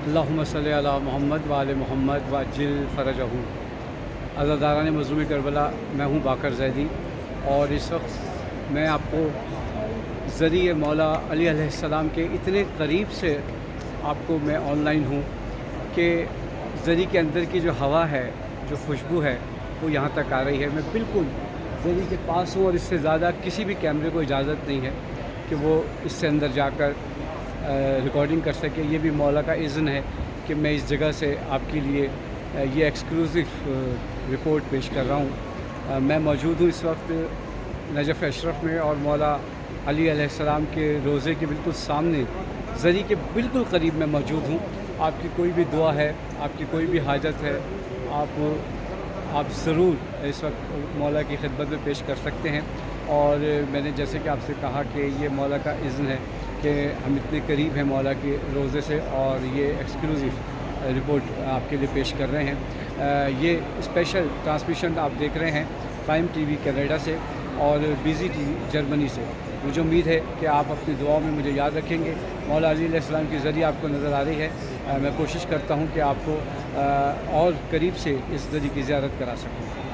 اللہم صلی علی محمد وآل محمد وعجل فرجہ۔ عزاداران مظلوم کربلا، میں ہوں باقر زیدی، اور اس وقت میں آپ کو ذریعہ مولا علی علیہ السلام کے اتنے قریب سے آپ کو میں آن لائن ہوں کہ ذری کے اندر کی جو ہوا ہے، جو خوشبو ہے، وہ یہاں تک آ رہی ہے۔ میں بالکل ذری کے پاس ہوں، اور اس سے زیادہ کسی بھی کیمرے کو اجازت نہیں ہے کہ وہ اس سے اندر جا کر ریکارڈنگ کر سکے۔ یہ بھی مولا کا اذن ہے کہ میں اس جگہ سے آپ کے لیے یہ ایکسکلوزیو رپورٹ پیش کر رہا ہوں۔ میں موجود ہوں اس وقت نجف اشرف میں، اور مولا علی علیہ السلام کے روضے کے بالکل سامنے ذری کے بالکل قریب میں موجود ہوں۔ آپ کی کوئی بھی دعا ہے، آپ کی کوئی بھی حاجت ہے، آپ ضرور اس وقت مولا کی خدمت میں پیش کر سکتے ہیں۔ اور میں نے جیسے کہ آپ سے کہا کہ یہ مولا کا اذن ہے کہ ہم اتنے قریب ہیں مولا کے روضے سے، اور یہ ایکسکلوزیو رپورٹ آپ کے لیے پیش کر رہے ہیں۔ یہ اسپیشل ٹرانسمیشن آپ دیکھ رہے ہیں پرائم ٹی وی کینیڈا سے اور بیزی ٹی وی جرمنی سے۔ مجھے امید ہے کہ آپ اپنی دعاؤں میں مجھے یاد رکھیں گے۔ مولا علی علیہ السلام کی ذریعہ آپ کو نظر آ رہی ہے۔ میں کوشش کرتا ہوں کہ آپ کو اور قریب سے اس ذریعے کی زیارت کرا سکوں۔